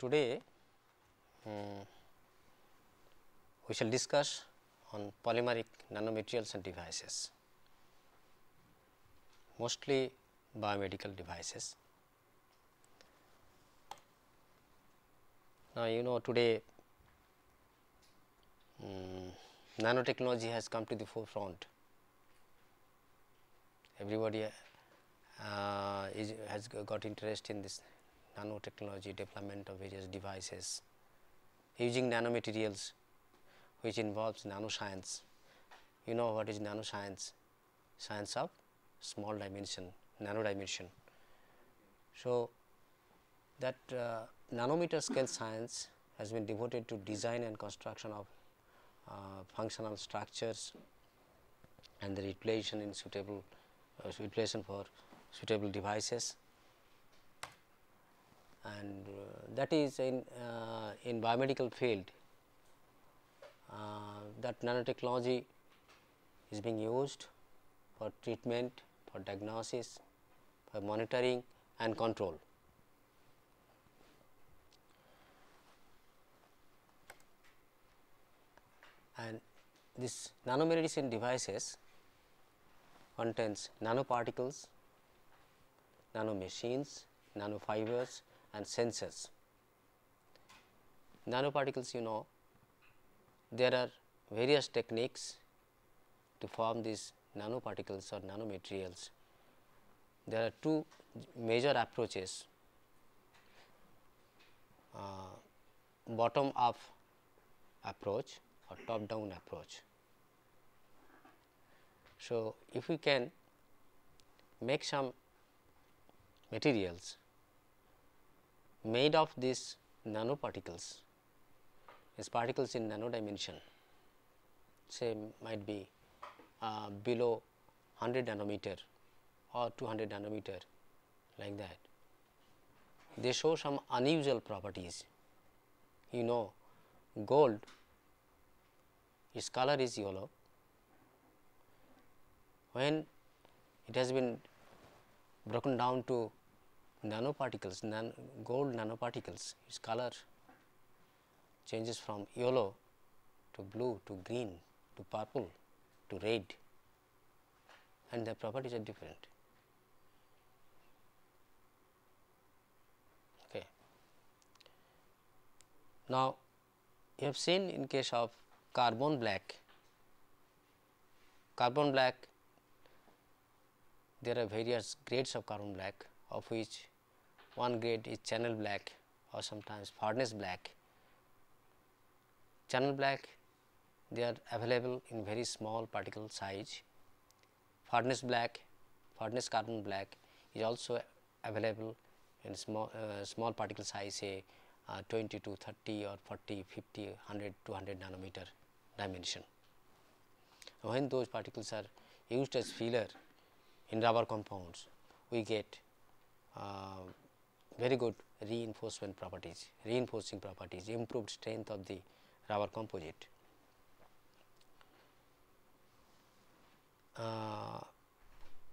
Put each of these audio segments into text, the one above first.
today we shall discuss on polymeric nanomaterials and devices, mostly biomedical devices. Now, you know today nanotechnology has come to the forefront. Everybody has got interest in this nanotechnology, development of various devices using nanomaterials, which involves nanoscience. You know what is nanoscience? Science of small dimension, nano dimension. So, that nanometer scale science has been devoted to design and construction of functional structures and the utilization in suitable utilization for suitable devices, and that is in biomedical field that nanotechnology is being used for treatment, for diagnosis, for monitoring and control. And this nanomedicine devices contains nanoparticles, nanomachines, nanofibers and sensors. Nanoparticles, you know, there are various techniques to form these nanoparticles or nanomaterials. There are two major approaches, bottom up approach or top down approach. So, if we can make some materials made of these nanoparticles, these particles in nano dimension, say might be below 100 nanometer or 200 nanometer, like that, they show some unusual properties. You know, gold, its color is yellow. When it has been broken down to nanoparticles, gold nanoparticles, its color changes from yellow to blue to green to purple to red, and the properties are different. Okay. Now, you have seen in case of carbon black, there are various grades of carbon black, of which one grade is channel black or sometimes furnace black. Channel black, they are available in very small particle size. Furnace black, furnace carbon black is also available in small particle size, say 20 to 30 or 40, 50, 100, 200 nanometer dimension. When those particles are used as filler in rubber compounds, we get very good reinforcing properties, improved strength of the rubber composite.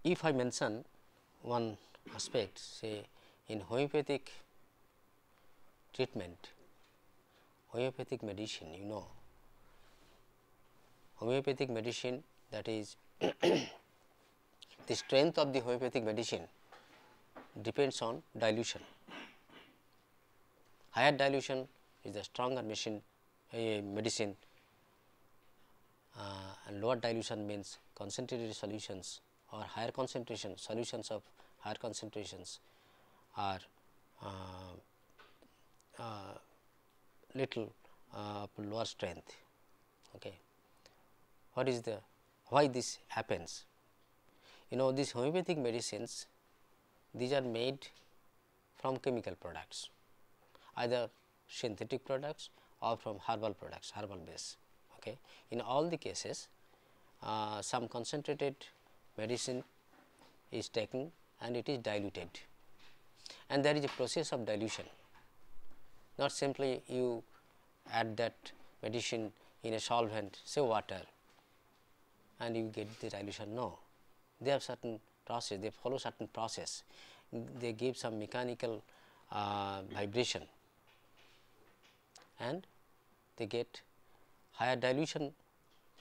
If I mention one aspect, say in homeopathic treatment, homeopathic medicine, you know, homeopathic medicine, that is the strength of the homeopathic medicine depends on dilution. Higher dilution is the stronger medicine, and lower dilution means concentrated solutions or higher concentration, solutions of higher concentrations are little lower strength. Okay. What is the why this happens? You know, these homeopathic medicines, these are made from chemical products, either synthetic products or from herbal products, herbal base. Okay. In all the cases, some concentrated medicine is taken and it is diluted, and there is a process of dilution. Not simply you add that medicine in a solvent, say water, and you get the dilution. No, they have certain process, they follow certain process, they give some mechanical vibration and they get higher dilution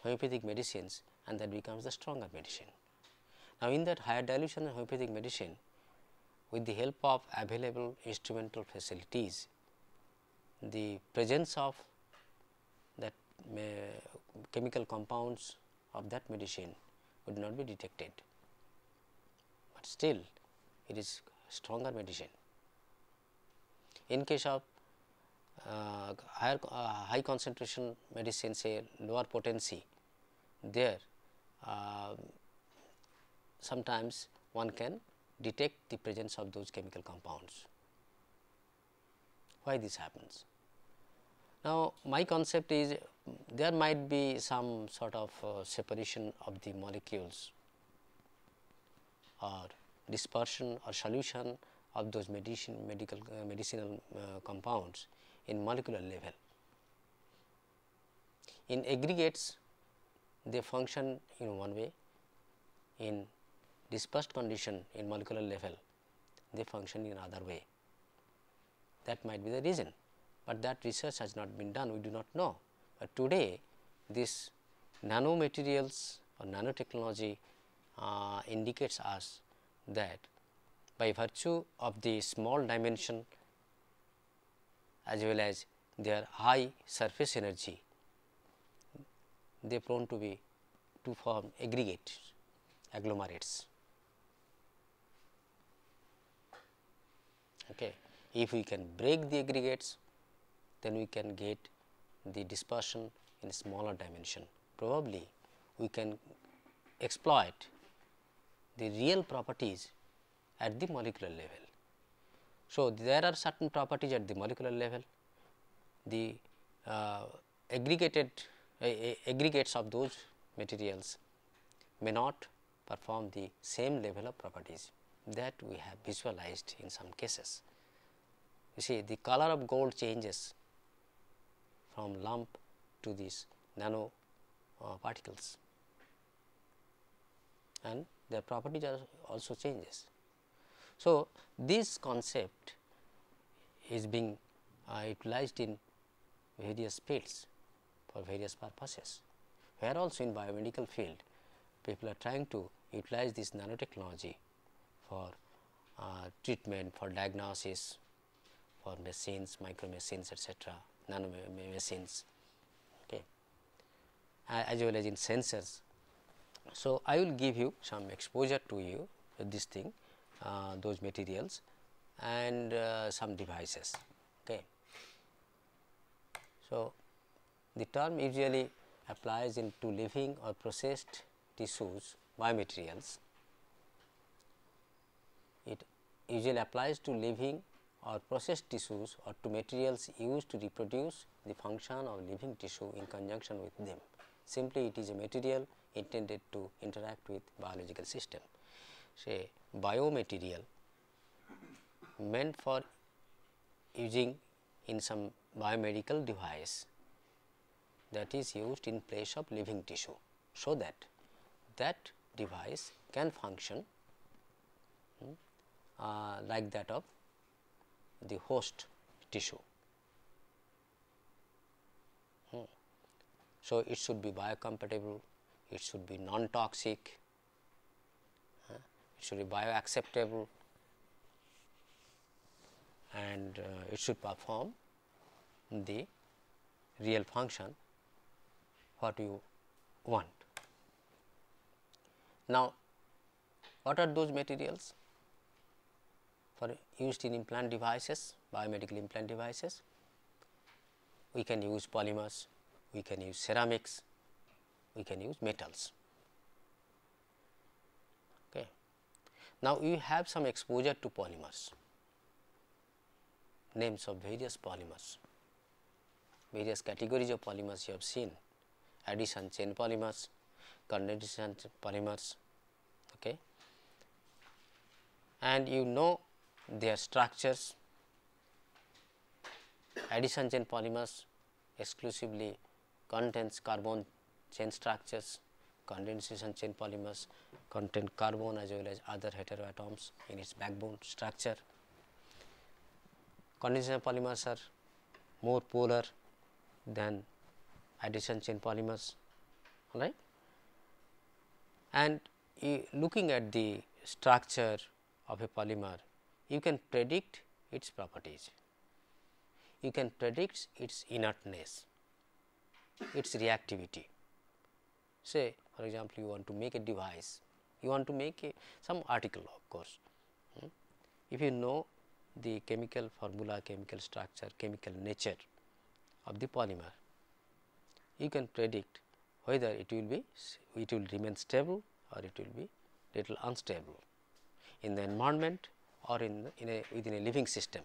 homeopathic medicines, and that becomes the stronger medicine. Now, in that higher dilution homeopathic medicine, with the help of available instrumental facilities, the presence of that chemical compounds of that medicine would not be detected, but still it is stronger medicine. In case of high concentration medicine, say lower potency, there sometimes one can detect the presence of those chemical compounds. Why this happens? Now, my concept is there might be some sort of separation of the molecules or dispersion or solution of those medicinal compounds in molecular level. In aggregates, they function in one way. In dispersed condition in molecular level, they function in another way. That might be the reason, but that research has not been done, we do not know. But today this nanomaterials or nanotechnology indicates us that by virtue of the small dimension as well as their high surface energy, they are prone to form aggregates, agglomerates. Okay. If we can break the aggregates, then we can get the dispersion in smaller dimension. Probably we can exploit the real properties at the molecular level. So, there are certain properties at the molecular level. The aggregates of those materials may not perform the same level of properties that we have visualized in some cases. You see, the color of gold changes from lump to these nano particles, and their properties are also changes. So, this concept is being utilized in various fields for various purposes, where also in biomedical field people are trying to utilize this nanotechnology for treatment, for diagnosis, for machines, micro machines, etc., nano machines, okay, as well as in sensors. So, I will give you some exposure to you with this thing, those materials and some devices. Okay. So, the term usually applies into living or processed tissues, biomaterials. It usually applies to living or processed tissues or to materials used to reproduce the function of living tissue in conjunction with them. Simply, it is a material intended to interact with biological system. Say biomaterial meant for using in some biomedical device that is used in place of living tissue, so that that device can function like that of the host tissue. So, it should be biocompatible, it should be non-toxic, it should be bioacceptable, and it should perform the real function what you want. Now, what are those materials for used in implant devices, biomedical implant devices? We can use polymers, we can use ceramics, we can use metals. Okay. Now, you have some exposure to polymers, names of various polymers, various categories of polymers you have seen, addition chain polymers, condensation polymers, okay. And you know their structures. Addition chain polymers exclusively contains carbon chain structures, condensation chain polymers contain carbon as well as other heteroatoms in its backbone structure. Condensation polymers are more polar than adhesion chain polymers, right. And looking at the structure of a polymer, you can predict its properties, you can predict its inertness, its reactivity. Say for example, you want to make a device, you want to make some article of course. If you know the chemical formula, chemical structure, chemical nature of the polymer, you can predict whether it will remain stable or it will be little unstable in the environment or within a living system.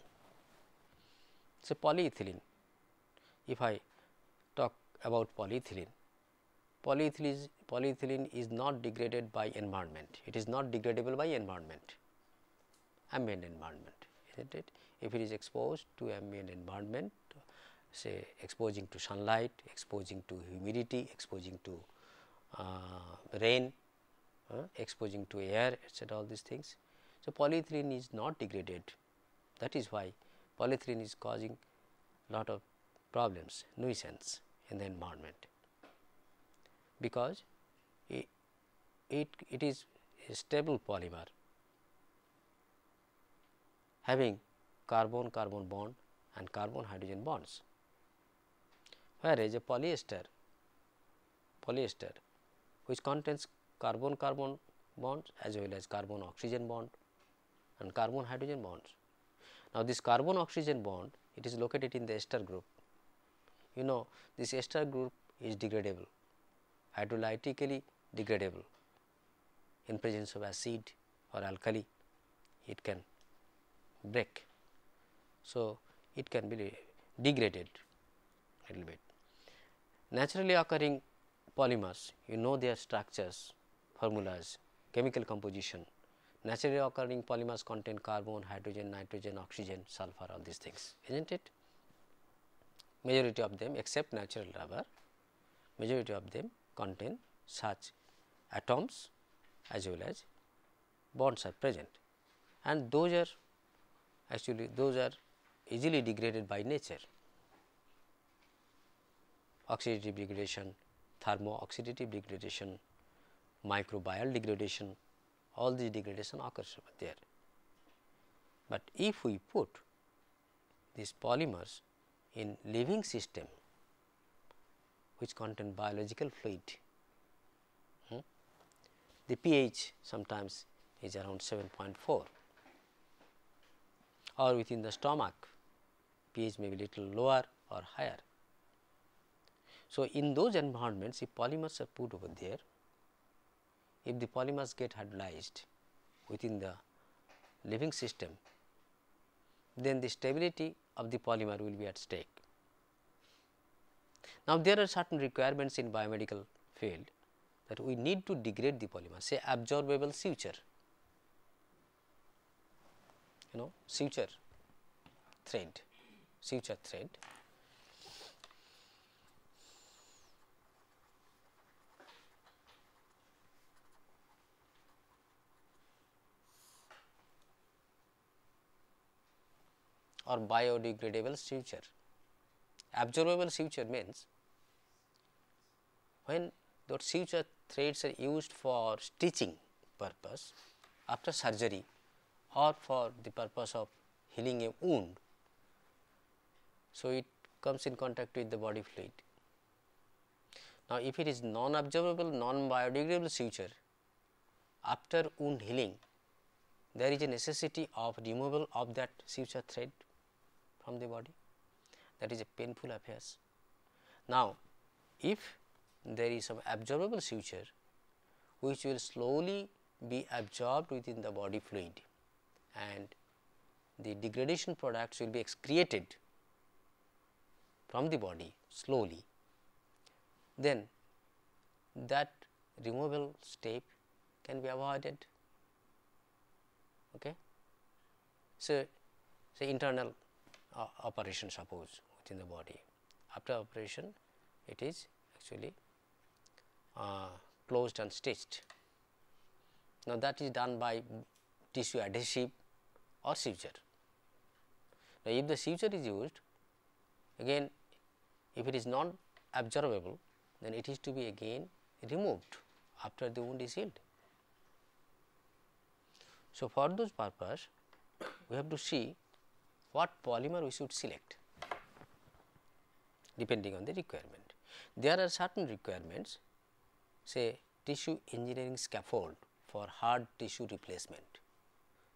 So, polyethylene, if I talk about polyethylene, polyethylene is not degraded by environment, it is not degradable by environment, ambient environment, isn't it? If it is exposed to ambient environment, say exposing to sunlight, exposing to humidity, exposing to rain, exposing to air, etc., all these things. So, polyethylene is not degraded, that is why polyethylene is causing lot of problems, nuisance in the environment, because it is a stable polymer having carbon carbon bond and carbon hydrogen bonds, whereas a polyester which contains carbon carbon bonds as well as carbon oxygen bond and carbon hydrogen bonds. Now, this carbon oxygen bond, it is located in the ester group. You know, this ester group is degradable, hydrolytically degradable in presence of acid or alkali, it can break. So, it can be degraded a little bit. Naturally occurring polymers, you know their structures, formulas, chemical composition. Naturally occurring polymers contain carbon, hydrogen, nitrogen, oxygen, sulfur, all these things, isn't it? Majority of them except natural rubber, majority of them contain such atoms as well as bonds are present, and those are easily degraded by nature. Oxidative degradation, thermo-oxidative degradation, microbial degradation, all these degradation occurs over there. But if we put these polymers in living system which contain biological fluid, the pH sometimes is around 7.4, or within the stomach pH may be little lower or higher. So, in those environments, if polymers are put over there, if the polymers get hydrolyzed within the living system, then the stability of the polymer will be at stake. Now, there are certain requirements in biomedical field that we need to degrade the polymer, say absorbable suture, suture thread, or biodegradable suture. Absorbable suture means when those suture threads are used for stitching purpose after surgery or for the purpose of healing a wound. So, it comes in contact with the body fluid. Now, if it is non-absorbable, non-biodegradable suture, after wound healing, there is a necessity of removal of that suture thread from the body. That is a painful affair. Now, if there is some absorbable suture which will slowly be absorbed within the body fluid and the degradation products will be excreted from the body slowly, then that removal step can be avoided. Okay. So, say internal operation suppose within the body, after operation it is actually closed and stitched. Now, that is done by tissue adhesive or suture. Now, if the suture is used, again If it is not absorbable, then it is to be again removed after the wound is healed. So, for those purpose we have to see what polymer we should select depending on the requirement. There are certain requirements, say tissue engineering scaffold for hard tissue replacement,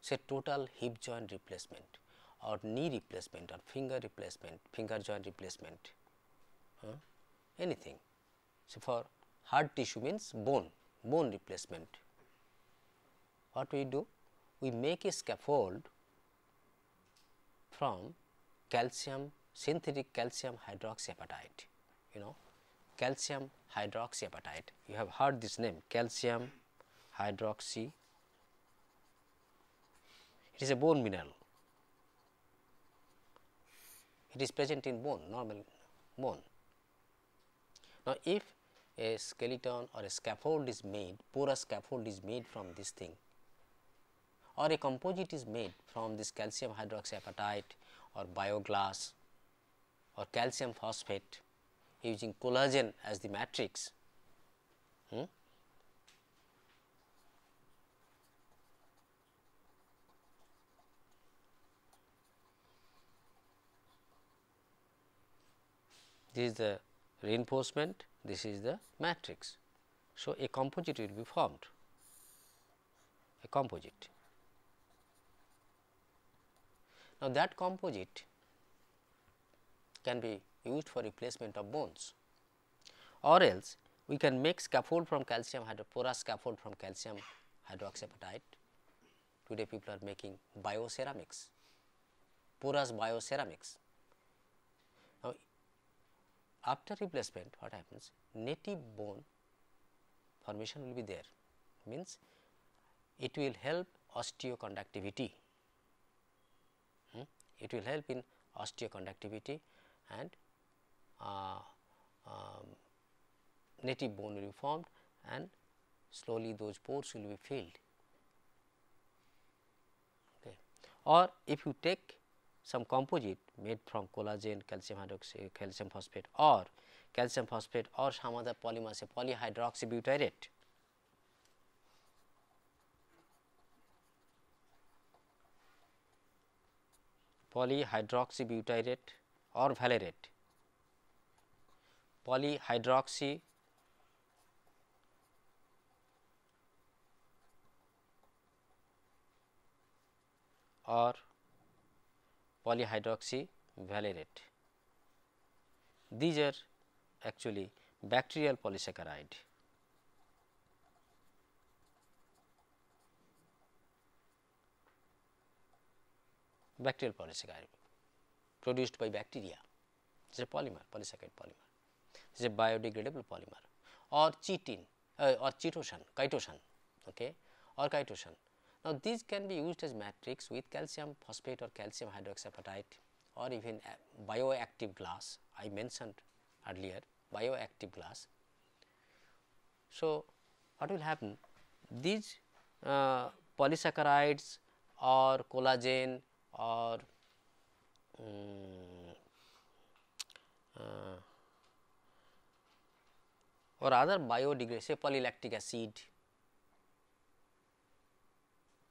say total hip joint replacement or knee replacement or finger replacement, finger joint replacement, anything. So, for hard tissue means bone replacement. What we do? We make a scaffold from calcium, synthetic calcium hydroxyapatite, calcium hydroxyapatite. You have heard this name, calcium hydroxy. It is a bone mineral. It is present in bone, normal bone. Now, if a skeleton or a scaffold is made, porous scaffold is made from this thing, or a composite is made from this calcium hydroxyapatite or bioglass or calcium phosphate using collagen as the matrix, this is the reinforcement, this is the matrix. So, a composite will be formed, a composite. Now, that composite can be used for replacement of bones, or else we can make scaffold from calcium porous scaffold from calcium hydroxyapatite. Today people are making bioceramics, porous bioceramics. Now, after replacement what happens? Native bone formation will be there, means it will help osteoconductivity. It will help in osteoconductivity and native bone will be formed and slowly those pores will be filled. Okay. Or if you take some composite made from collagen, calcium hydroxide, calcium phosphate or some other polymer, say polyhydroxybutyrate. Polyhydroxybutyrate or valerate, polyhydroxy or polyhydroxy valerate. These are actually bacterial polysaccharide. Bacterial polysaccharide produced by bacteria. It is a polymer, polysaccharide polymer. It is a biodegradable polymer, or chitin or chitosan, okay, or chitosan. Now, these can be used as matrix with calcium phosphate or calcium hydroxyapatite or even bioactive glass. I mentioned earlier bioactive glass. So, what will happen? These polysaccharides or collagen or other biodegradable, say polylactic acid,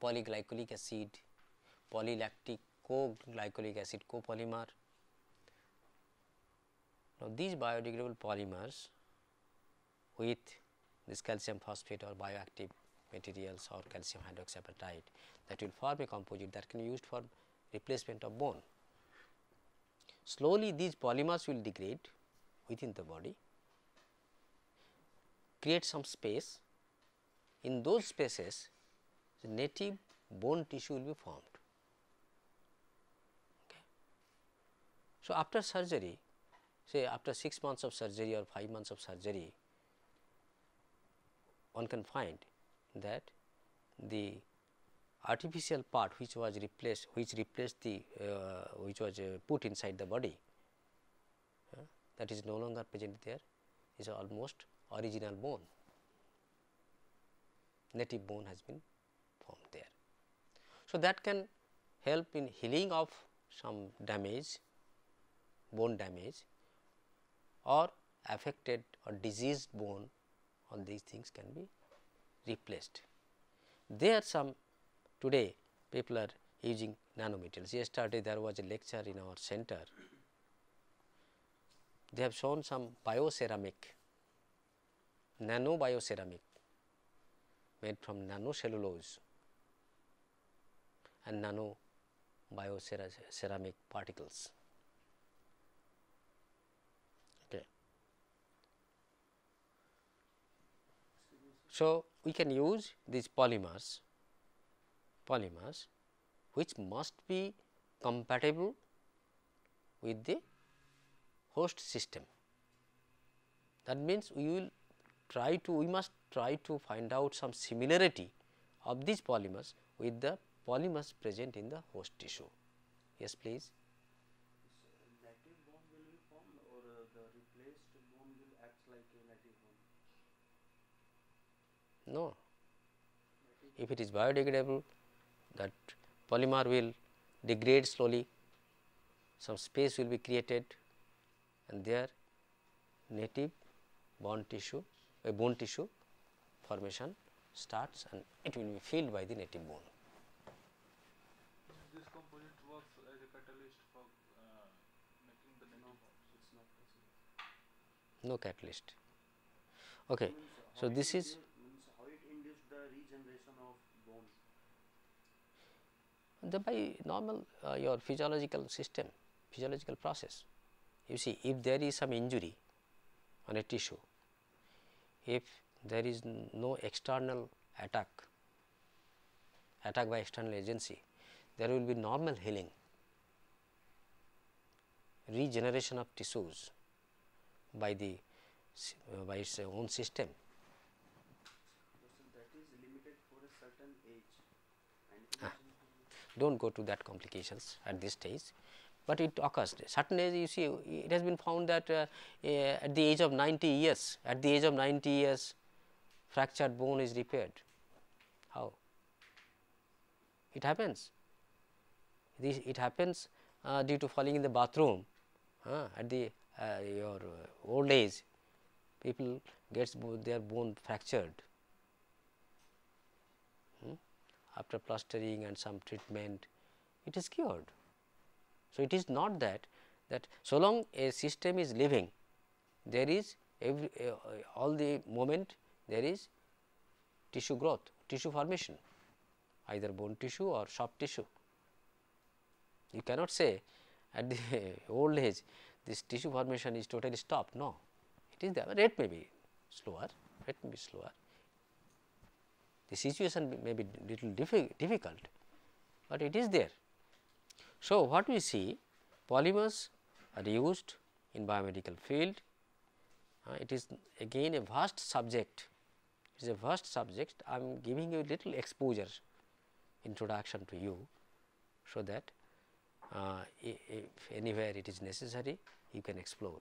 polyglycolic acid, polylactic co-glycolic acid copolymer. Now, these biodegradable polymers with this calcium phosphate or bioactive materials or calcium hydroxyapatite, that will form a composite that can be used for replacement of bone. Slowly these polymers will degrade within the body, create some space. In those spaces the native bone tissue will be formed. Okay. So, after surgery, say after 6 months of surgery or 5 months of surgery, one can find that the artificial part which was replaced, which was put inside the body, that is no longer present there, is almost original bone. Native bone has been formed there. So, that can help in healing of some damage, bone damage, or affected or diseased bone, all these things can be replaced. There are some today people are using nanomaterials. Yesterday there was a lecture in our center. They have shown some bioceramic, nano bioceramic made from nanocellulose and nano bioceramic particles. Okay. So, we can use these polymers which must be compatible with the host system. That means, we must try to find out some similarity of these polymers with the polymers present in the host tissue. Yes, please. Native bone will be formed, or the replaced bone will act like a native bone? No. If it is biodegradable, that polymer will degrade slowly, some space will be created, and there native bone tissue formation starts, and it will be filled by the native bone. This composite works as a catalyst for making the native bones. It's not possible. No catalyst. Okay. So, this is how it induced the regeneration of bones. by normal your physiological system, physiological process. You see, if there is some injury on a tissue, if there is no external attack by external agency, there will be normal healing, regeneration of tissues by its own system. That is limited for a certain age. Do not go to that complications at this stage, but it occurs certain age. You see, it has been found that at the age of 90 years, fractured bone is repaired. How? It happens. It happens due to falling in the bathroom at the your old age. People gets their bone fractured. After plastering and some treatment, it is cured. So, it is not that so long a system is living, there is all the moment there is tissue growth, tissue formation, either bone tissue or soft tissue. You cannot say at the old age this tissue formation is totally stopped. No, it is there. Rate may be slower, the situation may be little difficult, but it is there. So, what we see, polymers are used in biomedical field. It is again a vast subject. It is a vast subject. I am giving you a little exposure, introduction to you, so that if anywhere it is necessary, you can explore.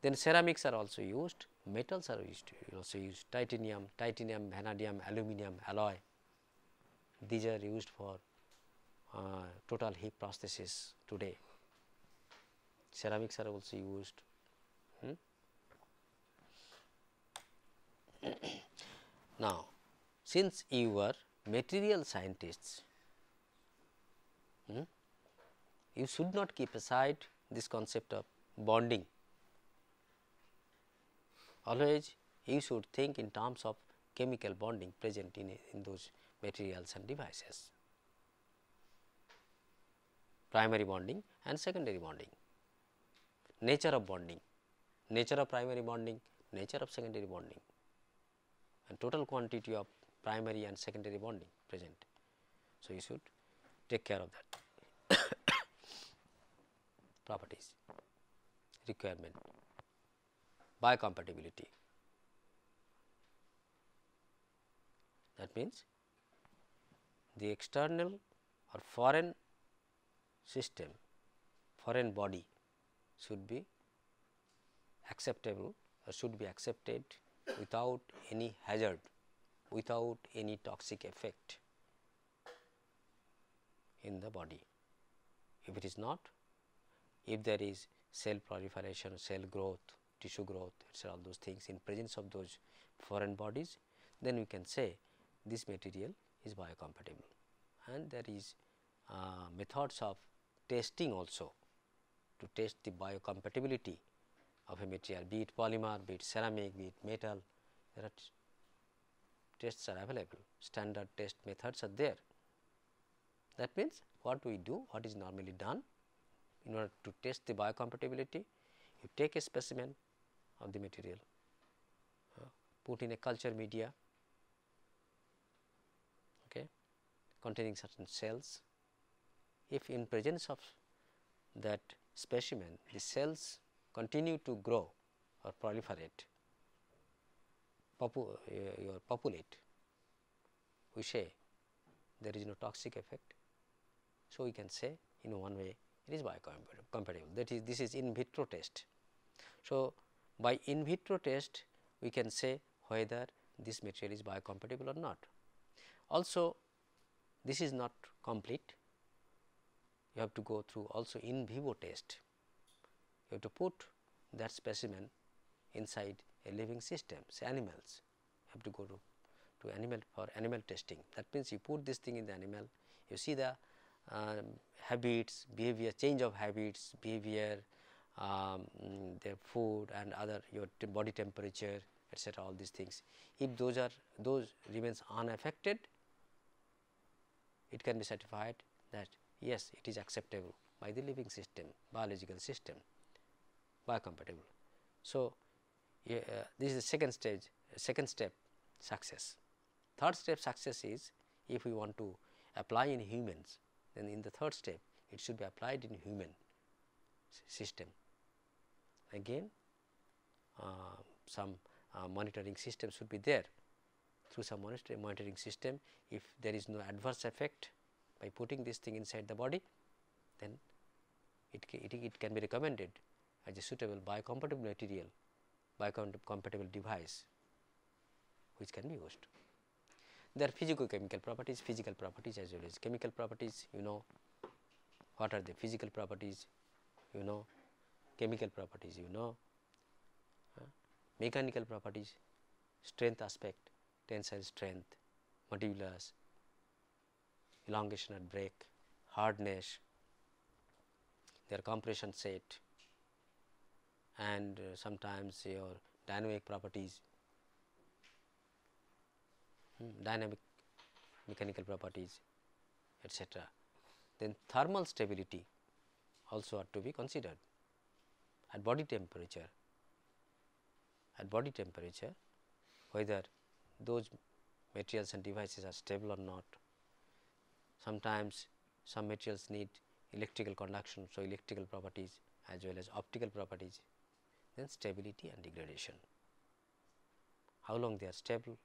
Then ceramics are also used, metals are also used, titanium, vanadium, aluminum, alloy. These are used for total hip prosthesis today. Ceramics are also used. Now, since you were material scientists, you should not keep aside this concept of bonding. Always you should think in terms of chemical bonding present in those materials and devices. Primary bonding and secondary bonding, nature of bonding, nature of primary bonding, nature of secondary bonding, and total quantity of primary and secondary bonding present. So, you should take care of that properties, requirement, biocompatibility. That means, the external or foreign system, foreign body should be acceptable or should be accepted without any hazard, without any toxic effect in the body. If it is not, if there is cell proliferation, cell growth, tissue growth, etc., all those things in presence of those foreign bodies, then we can say this material is biocompatible. And there is methods of testing also to test the biocompatibility of a material, be it polymer, be it ceramic, be it metal. There are tests are available, standard test methods are there. That means, what we do, what is normally done in order to test the biocompatibility, you take a specimen of the material, put in a culture media, okay, containing certain cells. If in presence of that specimen the cells continue to grow or proliferate, populate, we say there is no toxic effect. So, we can say in one way it is biocompatible, that is, this is in vitro test. So, by in vitro test we can say whether this material is biocompatible or not. Also, this is not complete, you have to go through also in vivo test. You have to put that specimen inside a living system, say animals. You have to go to animal for animal testing. That means, you put this thing in the animal, you see the habits, behavior, change of habits, behavior, their food and other your body temperature, etc., all these things. If those remains unaffected, it can be certified that yes, it is acceptable by the living system, biological system, biocompatible. So, this is the second stage, second step success. Third step success is, if we want to apply in humans, then in the third step it should be applied in human system. Again, some monitoring system should be there. Through some monitoring system, if there is no adverse effect by putting this thing inside the body, then it can be recommended as a suitable biocompatible material, biocompatible device which can be used. There are physico-chemical properties, physical properties as well as chemical properties. You know what are the physical properties, you know chemical properties, you know mechanical properties, strength aspect, tensile strength, modulus, elongation at break, hardness, their compression set, and sometimes your dynamic properties, dynamic mechanical properties, etc. Then thermal stability also are to be considered at body temperature. At body temperature, whether those materials and devices are stable or not. Sometimes some materials need electrical conduction, so electrical properties as well as optical properties. Then stability and degradation, how long they are stable.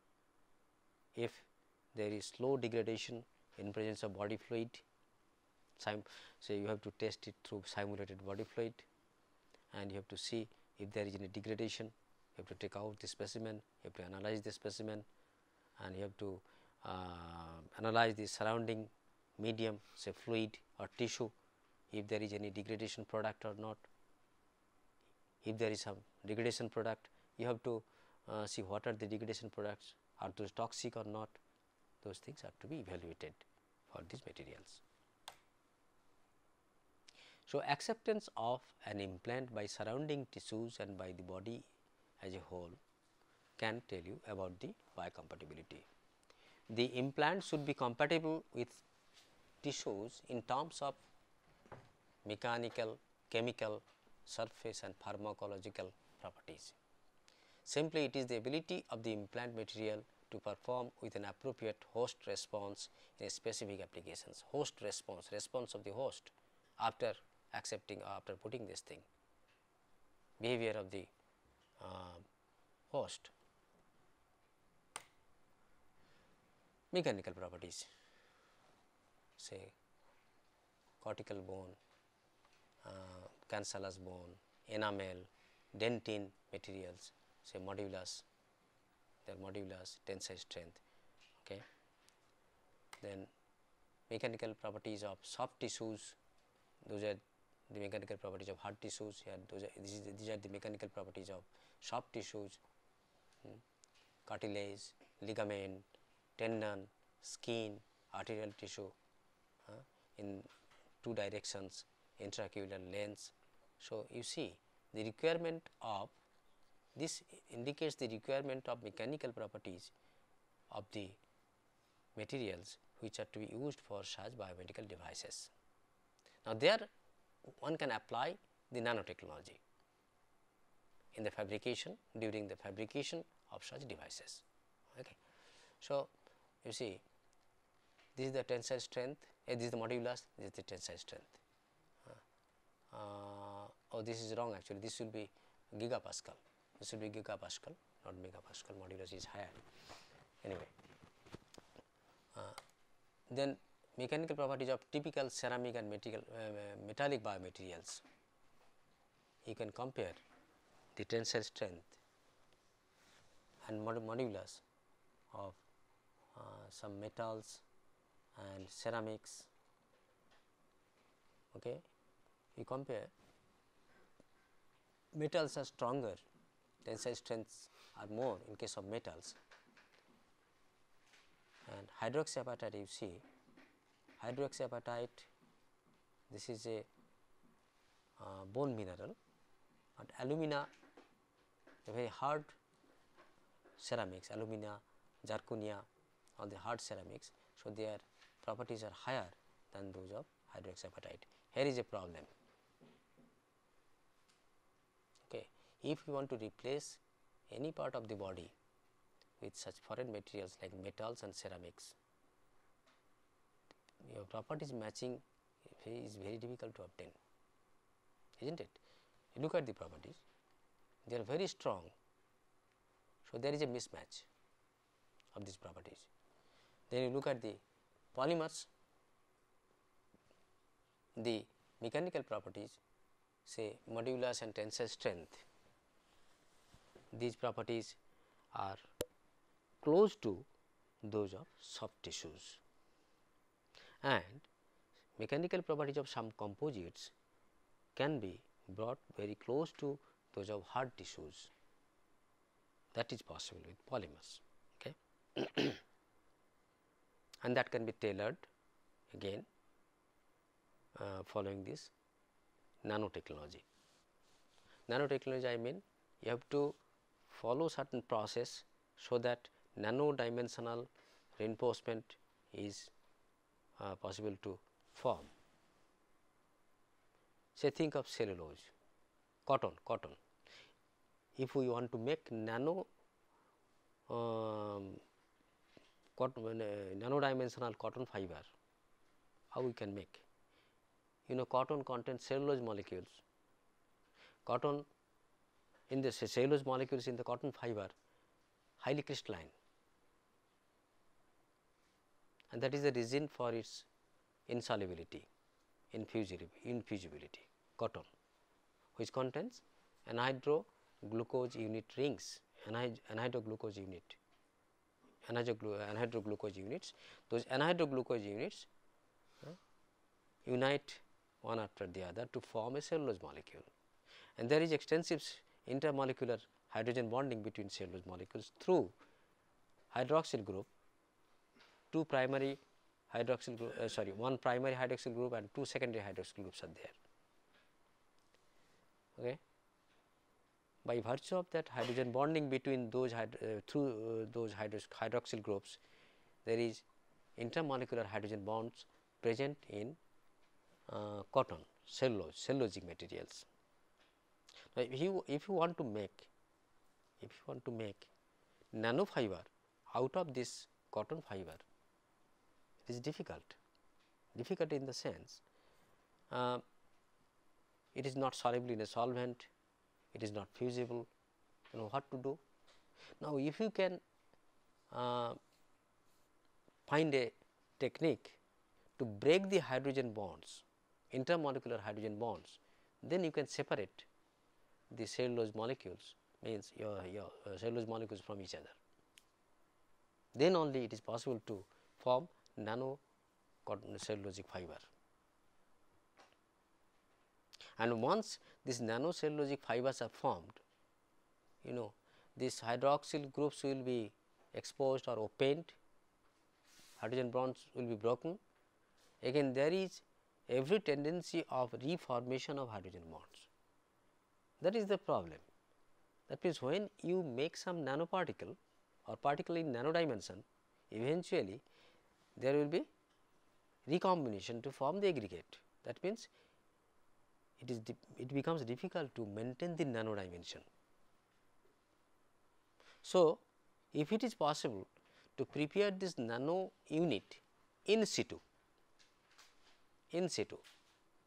If there is slow degradation in presence of body fluid, so you have to test it through simulated body fluid, and you have to see if there is any degradation. You have to take out the specimen, you have to analyze the specimen, and you have to analyze the surrounding medium, say fluid or tissue, if there is any degradation product or not. If there is some degradation product, you have to see what are the degradation products, are those toxic or not. Those things have to be evaluated for these materials. So, acceptance of an implant by surrounding tissues and by the body as a whole can tell you about the biocompatibility. The implant should be compatible with tissues in terms of mechanical, chemical, surface and pharmacological properties. Simply, it is the ability of the implant material to perform with an appropriate host response in a specific applications. Host response, response of the host after accepting, after putting this thing, behavior of the host. Mechanical properties, say cortical bone, cancellous bone, enamel, dentin materials, say modulus, their modulus, tensile strength. Okay. Then mechanical properties of soft tissues, those are the mechanical properties of hard tissues. Here these are the mechanical properties of soft tissues, cartilage, ligament, tendon, skin, arterial tissue in two directions, intraocular lens. So, you see the requirement of this indicates the requirement of mechanical properties of the materials which are to be used for such biomedical devices. Now, there one can apply the nanotechnology in the fabrication, during the fabrication of such devices. Okay. So, you see this is the tensile strength, this is the modulus, this is the tensile strength. Oh, this is wrong actually, this should be gigapascal, this should be gigapascal, not megapascal, modulus is higher. Anyway, then mechanical properties of typical ceramic and metallic biomaterials. You can compare the tensile strength and modulus of some metals and ceramics. Okay. You compare, metals are stronger, tensile strengths are more in case of metals, and hydroxyapatite, you see hydroxyapatite, this is a bone mineral, but alumina, a very hard ceramics, alumina, zirconia, all the hard ceramics. So, their properties are higher than those of hydroxyapatite. Here is a problem. Okay. If you want to replace any part of the body with such foreign materials like metals and ceramics, your properties matching is very difficult to obtain, isn't it? You look at the properties, they are very strong. So, there is a mismatch of these properties. Then you look at the polymers, the mechanical properties, say modulus and tensile strength, these properties are close to those of soft tissues, and mechanical properties of some composites can be brought very close to those of hard tissues. That is possible with polymers. Okay. And that can be tailored again following this nanotechnology. Nanotechnology, I mean, you have to follow certain process so that nano dimensional reinforcement is possible to form. Say, think of cellulose, cotton. If we want to make nano dimensional cotton fiber, how we can make? You know, cotton contains cellulose molecules. Cotton in the cellulose molecules in the cotton fiber highly crystalline, and that is the reason for its insolubility, infusibility. Cotton, which contains anhydroglucose unit rings, anhydroglucose units. Those anhydroglucose units unite one after the other to form a cellulose molecule, and there is extensive intermolecular hydrogen bonding between cellulose molecules through hydroxyl group, one primary hydroxyl group and two secondary hydroxyl groups are there. Okay. By virtue of that hydrogen bonding between those hydroxyl groups, there is intermolecular hydrogen bonds present in cotton, cellulosic materials. Now, if you want to make nanofiber out of this cotton fiber, it is difficult in the sense it is not soluble in a solvent, it is not fusible. You know what to do? Now, if you can find a technique to break the hydrogen bonds, intermolecular hydrogen bonds, then you can separate the cellulose molecules, means your cellulose molecules from each other. Then only it is possible to form nano cellulosic fiber. and once these nanocellulosic fibers are formed, you know, these hydroxyl groups will be exposed or opened, hydrogen bonds will be broken. Again there is every tendency of reformation of hydrogen bonds. That is the problem. That means, when you make some nanoparticle or particle in nano dimension, eventually there will be recombination to form the aggregate. That means, it becomes difficult to maintain the nano dimension. So, if it is possible to prepare this nano unit in situ,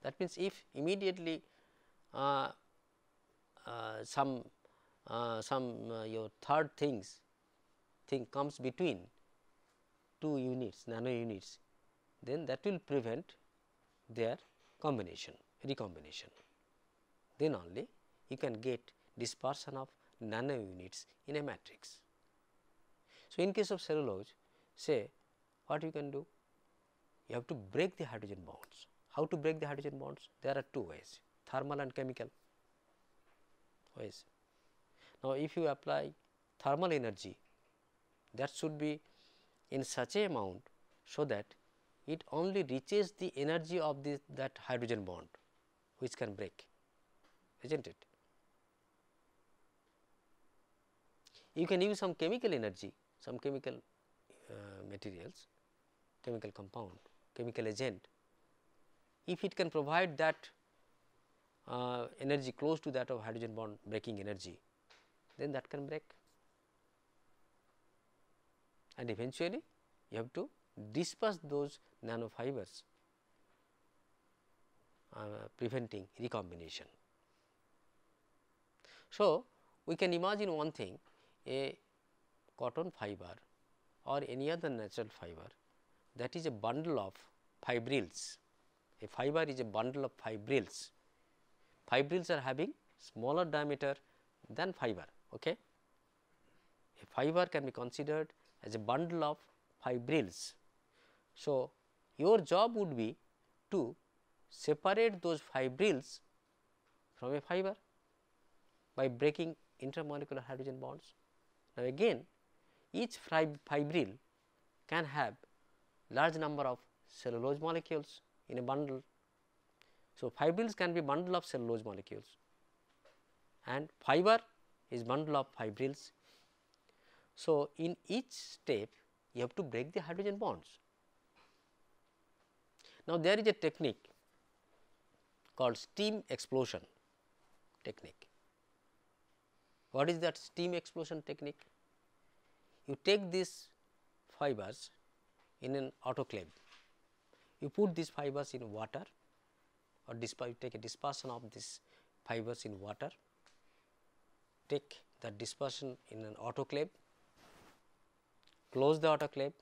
that means, if immediately some your third thing comes between two units, nano units, then that will prevent their recombination. Then only you can get dispersion of nano units in a matrix. So, in case of cellulose, say what you can do? You have to break the hydrogen bonds. How to break the hydrogen bonds? There are two ways, thermal and chemical ways. Now, if you apply thermal energy, that should be in such a amount, so that it only reaches the energy of that hydrogen bond which can break, is not it? You can use some chemical energy, some chemical materials, chemical compound, chemical agent. If it can provide that energy close to that of hydrogen bond breaking energy, then that can break, and eventually you have to disperse those nanofibers, preventing recombination. So, we can imagine one thing, a cotton fiber or any other natural fiber, that is a bundle of fibrils. A fiber is a bundle of fibrils. Fibrils are having smaller diameter than fiber. Okay? A fiber can be considered as a bundle of fibrils. So, your job would be to separate those fibrils from a fiber by breaking intermolecular hydrogen bonds. Now, again each fibril can have large number of cellulose molecules in a bundle. So, fibrils can be bundle of cellulose molecules, and fiber is bundle of fibrils. So, in each step you have to break the hydrogen bonds. Now, there is a technique called steam explosion technique. What is that steam explosion technique? You take these fibers in an autoclave, you put these fibers in water, or take a dispersion of these fibers in water, take that dispersion in an autoclave, close the autoclave,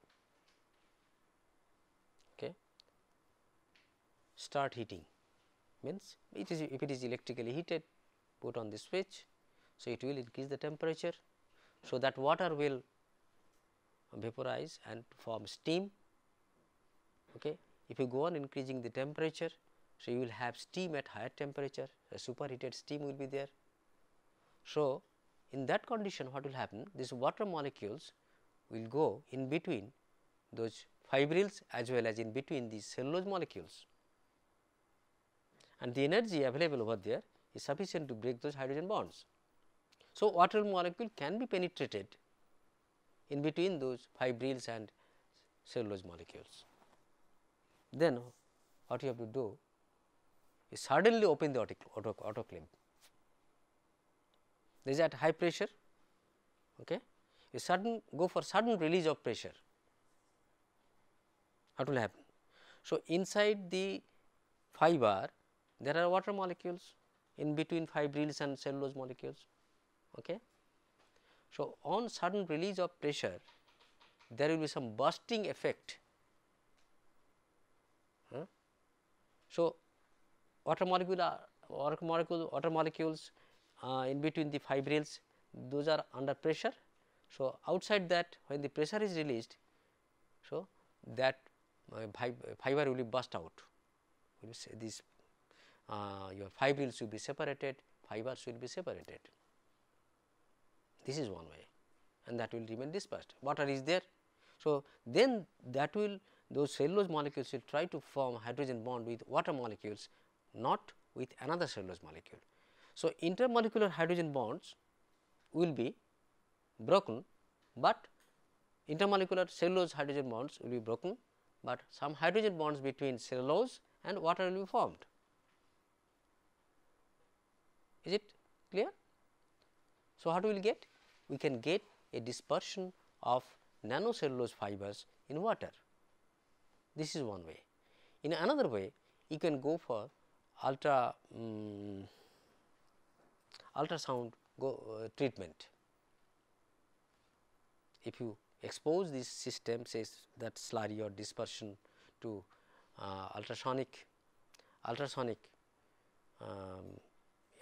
okay, start heating, means it is, if it is electrically heated, put on the switch. So, it will increase the temperature. So, that water will vaporize and form steam. Okay. If you go on increasing the temperature, so you will have steam at higher temperature, a superheated steam will be there. So, in that condition what will happen? These water molecules will go in between those fibrils as well as in between these cellulose molecules, and the energy available over there is sufficient to break those hydrogen bonds. So, water molecule can be penetrated in between those fibrils and cellulose molecules. Then what you have to do is suddenly open the autoclave. This is at high pressure. Okay. You go for sudden release of pressure. What will happen? So, inside the fiber there are water molecules in between fibrils and cellulose molecules. Okay. So, on sudden release of pressure there will be some bursting effect. So, water molecules in between the fibrils, those are under pressure. So, outside that when the pressure is released, so that fiber will be burst out, this your fibrils will be separated, fibers will be separated. This is one way, and that will remain dispersed. Water is there. So, then that will, those cellulose molecules will try to form hydrogen bond with water molecules, not with another cellulose molecule. So, intermolecular hydrogen bonds will be broken, but intermolecular cellulose hydrogen bonds will be broken, but some hydrogen bonds between cellulose and water will be formed. Is it clear? So, what we will get? We can get a dispersion of nanocellulose fibers in water. This is one way. In another way, you can go for ultrasound treatment. If you expose this system, says that slurry or dispersion to ultrasonic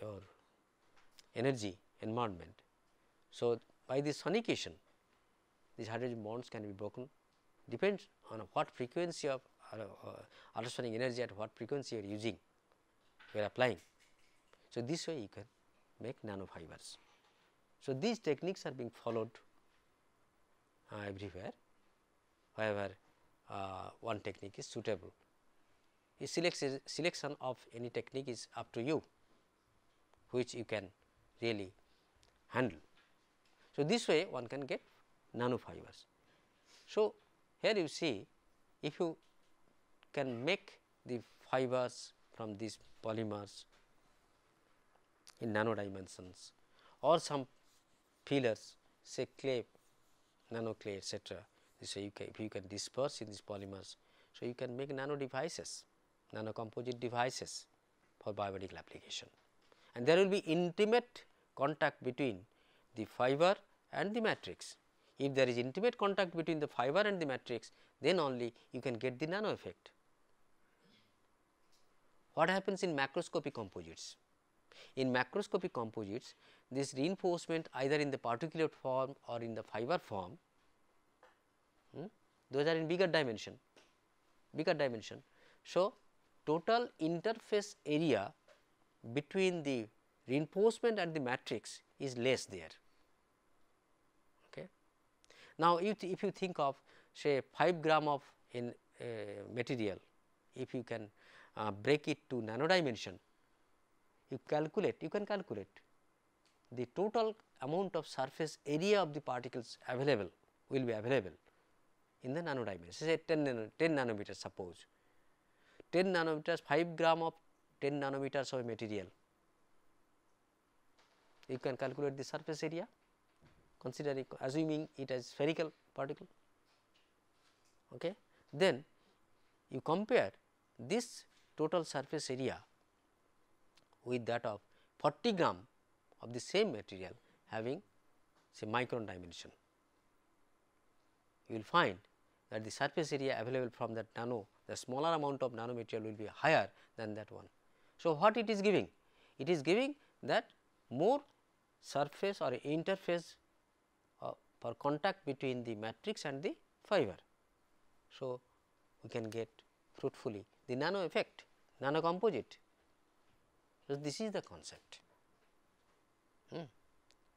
your energy environment. So, by this sonication, these hydrogen bonds can be broken, depends on what frequency of ultrasonic energy, at what frequency you are using, you are applying. So, this way you can make nanofibers. So, these techniques are being followed everywhere, wherever one technique is suitable. Selection of any technique is up to you, which you can really handle. So, this way one can get nanofibers. So, here you see, if you can make the fibers from these polymers in nano dimensions, or some fillers, say clay, nano clay, etc. So, if you can disperse in these polymers, so you can make nano devices, nano composite devices for biomedical application, and there will be intimate contact between the fiber and the matrix. If there is intimate contact between the fiber and the matrix, then only you can get the nano effect. What happens in macroscopic composites? In macroscopic composites, this reinforcement either in the particulate form or in the fiber form, those are in bigger dimension. So, total interface area between the reinforcement and the matrix is less there. Okay. Now, if you think of say 5 gram of material, if you can break it to nano dimension, you can calculate the total amount of surface area of the particles available will be available in the nano dimension, say 10 nanometers, suppose 10 nanometers, 5 gram of 10 nanometers of material, you can calculate the surface area, considering, assuming it as spherical particle. Okay. Then you compare this total surface area with that of 40 gram of the same material having say micron dimension. You will find that the surface area available from that nano, the smaller amount of nanomaterial will be higher than that one. So, what it is giving? It is giving that more surface or interface for contact between the matrix and the fiber. So, we can get fruitfully the nano effect, nano composite. So, this is the concept.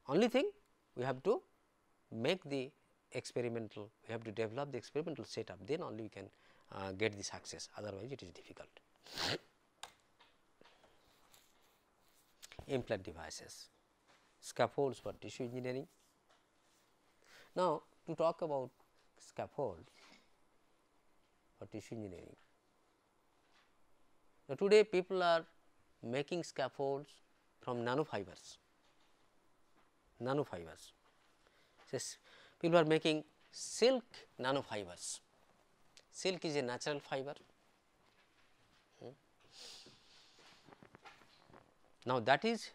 Only thing, we have to make the experimental, we have to develop the experimental setup, then only we can get the success, otherwise it is difficult. Implant devices, scaffolds for tissue engineering. Now, to talk about scaffold for tissue engineering. Now, today people are making scaffolds from nanofibers. Says people are making silk nanofibers. Silk is a natural fiber. Now, that is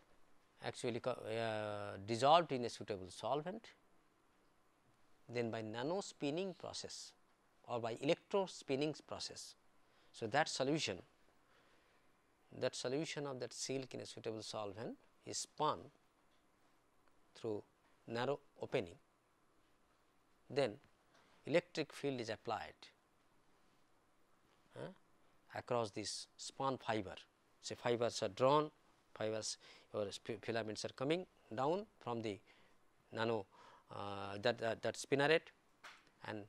actually dissolved in a suitable solvent, then by nano spinning process or by electro spinning process. So, that solution of that silk in a suitable solvent is spun through narrow opening, then electric field is applied across this spun fiber say fibers are drawn, fibers or filaments are coming down from the nano that spinneret, and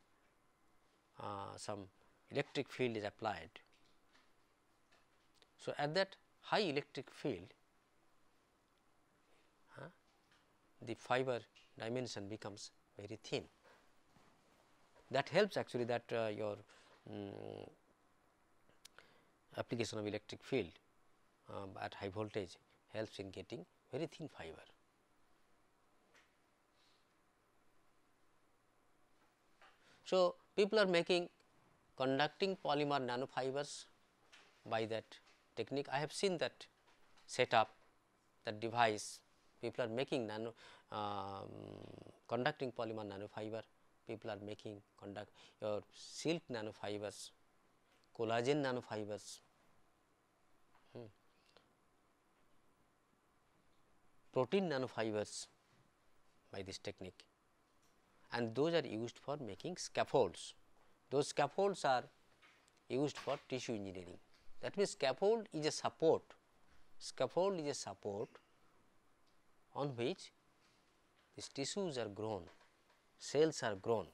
some electric field is applied. So, at that high electric field, the fiber dimension becomes very thin. That helps actually that your application of electric field at high voltage helps in getting very thin fiber. So, people are making conducting polymer nanofibers by that technique. I have seen that setup, that device. People are making conducting polymer nanofiber. People are making your silk nanofibers, collagen nanofibers, protein nanofibers by this technique, and those are used for making scaffolds. Those scaffolds are used for tissue engineering. That means, scaffold is a support, on which these tissues are grown, cells are grown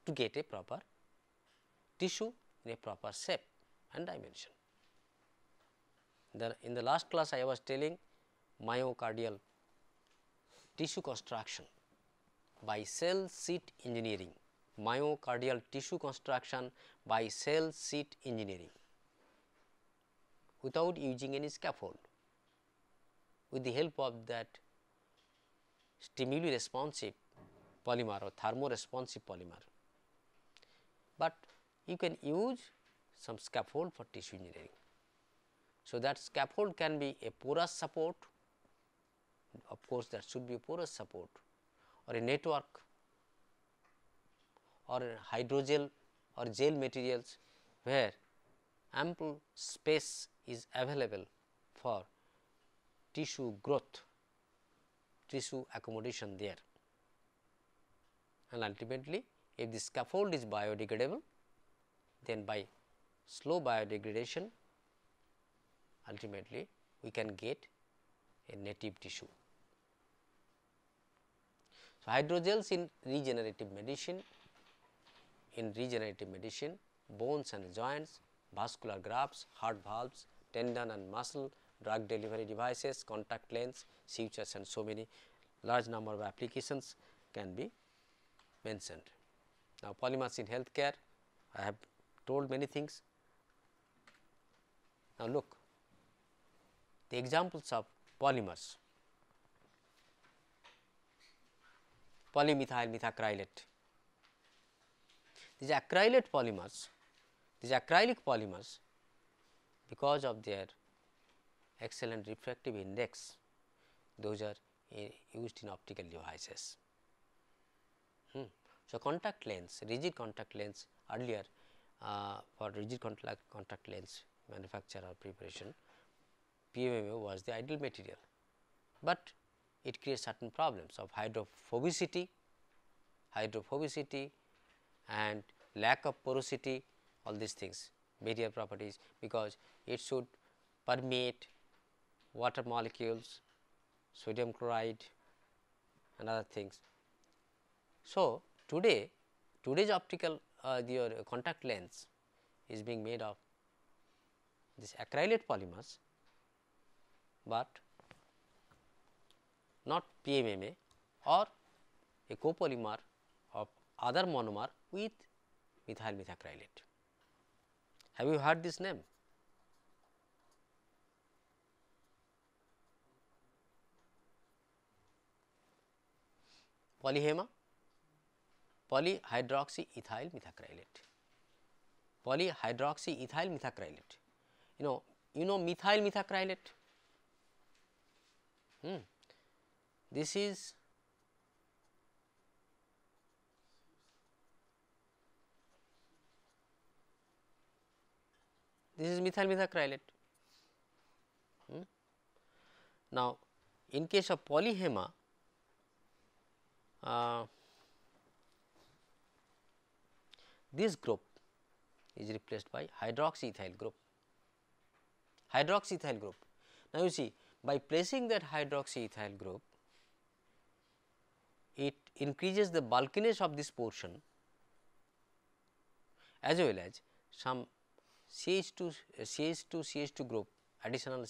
to get a proper tissue in a proper shape and dimension. In the last class, I was telling myocardial tissue construction by cell sheet engineering, myocardial tissue construction by cell sheet engineering without using any scaffold, with the help of that stimuli responsive polymer or thermo responsive polymer. But you can use some scaffold for tissue engineering. So, that scaffold can be a porous support, of course, that should be a porous support, or a network, or a hydrogel or gel materials, where ample space is available for tissue growth, tissue accommodation there. And ultimately, if the scaffold is biodegradable, then by slow biodegradation, ultimately we can get a native tissue. So, hydrogels in regenerative medicine, bones and joints, vascular grafts, heart valves, tendon and muscle, drug delivery devices, contact lens, sutures, and so many large number of applications can be mentioned. Now, polymers in healthcare, I have told many things. Now, look, the examples of polymers: polymethyl methacrylate. These acrylate polymers, these acrylic polymers, because of their excellent refractive index, those are used in optical devices. So, contact lens, rigid contact lens, earlier for rigid contact lens manufacture or preparation, PMMA was the ideal material, but it creates certain problems of hydrophobicity and lack of porosity, all these things, barrier properties, because it should permeate water molecules, sodium chloride and other things. So, today's optical your contact lens is being made of this acrylate polymers, but not PMMA or a copolymer of other monomer with methyl methacrylate. Have you heard this name? Polyhema, polyhydroxyethyl methacrylate, polyhydroxyethyl methacrylate. You know methyl methacrylate. This is methyl methacrylate. Now, in case of polyhema, this group is replaced by hydroxyethyl group. Hydroxyethyl group. Now, you see, by placing that hydroxyethyl group, it increases the bulkiness of this portion as well as some CH2 group, additional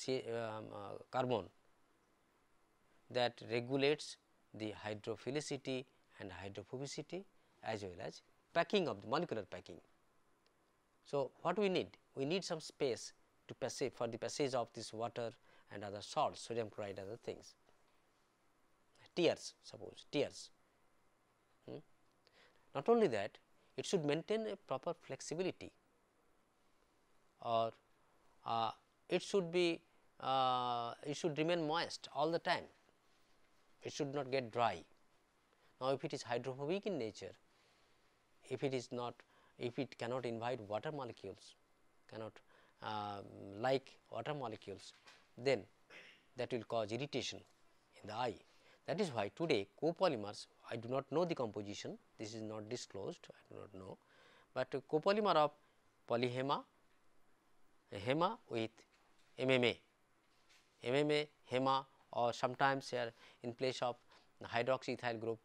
carbon, that regulates the hydrophilicity and hydrophobicity as well as packing of the molecular packing. So, what we need? We need some space to passage for the passage of this water and other salts, sodium chloride, other things, tears, suppose tears. Not only that, it should maintain a proper flexibility, or it should be it should remain moist all the time. It should not get dry. Now, if it is hydrophobic in nature, if it is not, if it cannot invite water molecules, cannot like water molecules, then that will cause irritation in the eye. That is why today copolymers, I do not know the composition, this is not disclosed, I do not know, but copolymer of polyhema, hema with MMA, hema, or sometimes here in place of hydroxyethyl group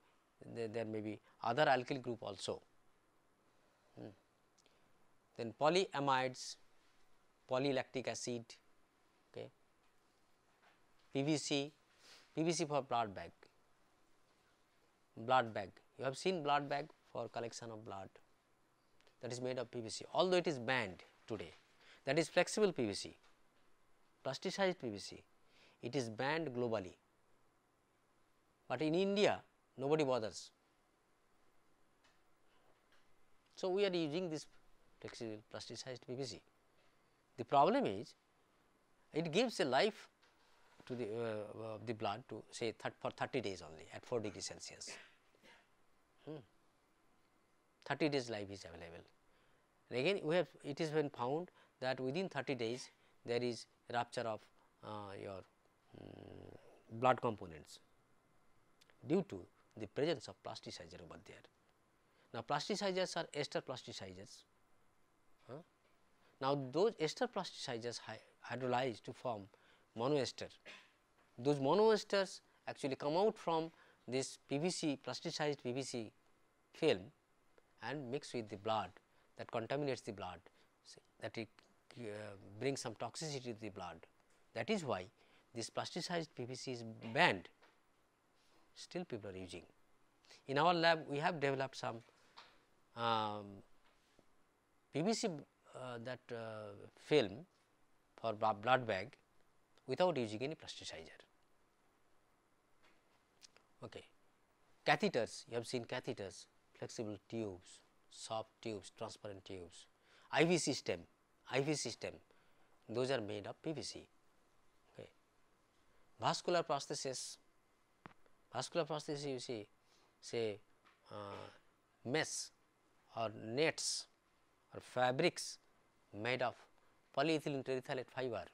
there may be other alkyl group also. Then polyamides, polylactic acid, okay. PVC for blood bag. You have seen blood bag for collection of blood, that is made of PVC, although it is banned today. That is flexible PVC, plasticized PVC, it is banned globally, but in India nobody bothers. So, we are using this flexible plasticized PVC. The problem is it gives a life to the blood to say for 30 days only at 4 degrees Celsius. 30 days life is available. And again we have, it has been found that within 30 days there is rupture of your blood components due to the presence of plasticizer over there. Now, plasticizers are ester plasticizers. Now, those ester plasticizers hydrolyze to form monoester. Those monoesters actually come out from this PVC, plasticized PVC film and mix with the blood, that contaminates the blood, that it brings some toxicity to the blood. That is why this plasticized PVC is banned, still people are using. In our lab we have developed some PVC film for blood bag without using any plasticizer. Okay. Catheters, you have seen catheters, flexible tubes, soft tubes, transparent tubes, IV system, those are made of PVC. Okay. Vascular prosthesis you see, say mesh or nets or fabrics made of polyethylene terephthalate fiber,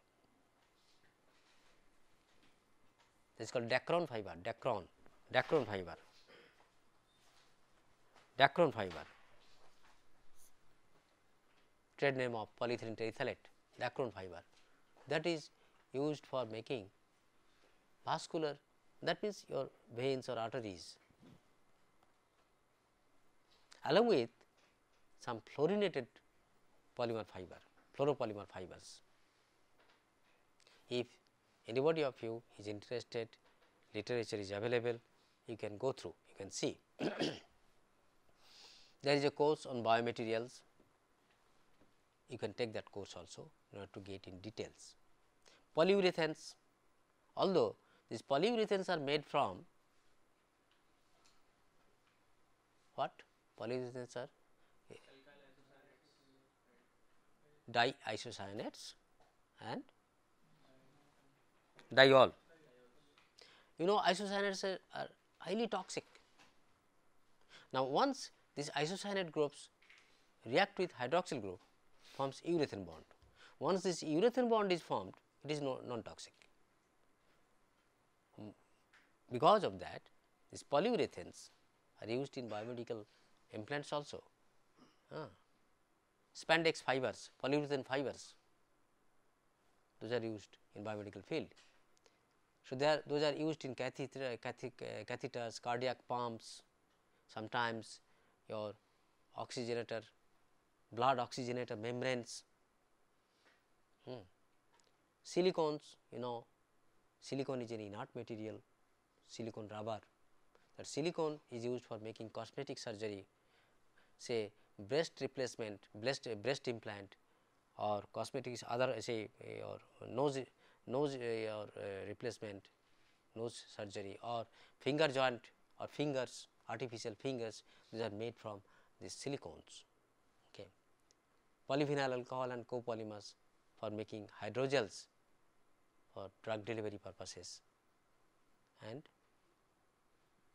this is called Dacron fiber, Dacron fiber, trade name of polyethylene terephthalate, Dacron fiber, that is used for making vascular, that means your veins or arteries, along with some fluorinated polymer fiber, fluoropolymer fibers. If anybody of you is interested, literature is available, you can go through, you can see. There is a course on biomaterials, you can take that course also in order to get in details. Polyurethanes, although these polyurethanes are made from what? Polyurethanes are diisocyanates and diol. You know, isocyanates are highly toxic. Now, once these isocyanate groups react with hydroxyl group, forms urethane bond. Once this urethane bond is formed, it is non-toxic. Because of that, these polyurethanes are used in biomedical implants also. spandex fibers, polyurethane fibers, those are used in biomedical field. So, those are used in catheters, cardiac pumps, sometimes your oxygenator, blood oxygenator membranes. Silicones, silicone is an inert material, silicone rubber. That silicone is used for making cosmetic surgery, say breast replacement, breast implant, or cosmetics other, say or nose or replacement, nose surgery, or finger joint or fingers, artificial fingers, these are made from these silicones. Okay. Polyphenol alcohol and copolymers for making hydrogels for drug delivery purposes, and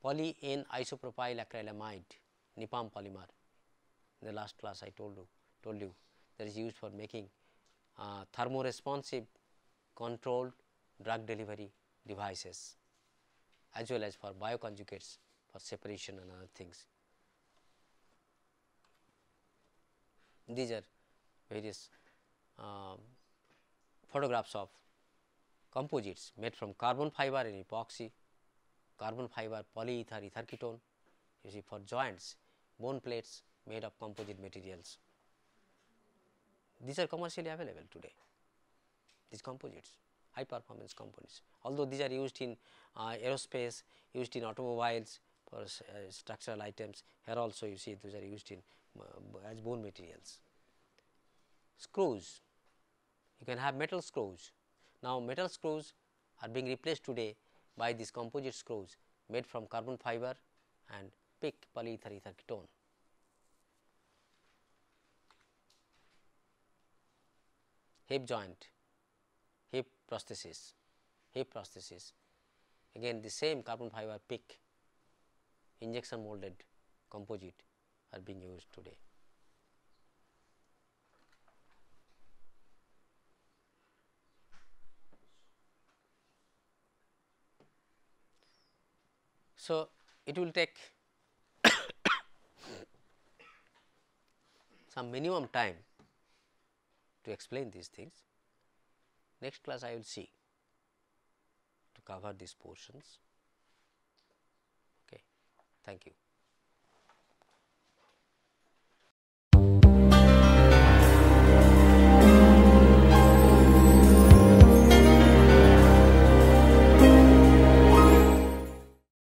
poly N isopropyl acrylamide, NIPAM polymer. In the last class I told you that is used for making thermoresponsive controlled drug delivery devices, as well as for bioconjugates for separation and other things. These are various photographs of composites made from carbon fiber and epoxy, carbon fiber polyether ether ketone. You see, for joints, bone plates made of composite materials. These are commercially available today, these composites, high performance components. Although these are used in aerospace, used in automobiles for structural items, here also you see those are used in as bone materials. Screws, you can have metal screws. Now, metal screws are being replaced today by these composite screws made from carbon fiber and PIC, polyether ether ketone. Hip joint, hip prosthesis, again the same carbon fiber PIC, injection molded composite are being used today. So, it will take some minimum time to explain these things. Next class I will see to cover these portions. Okay. Thank you.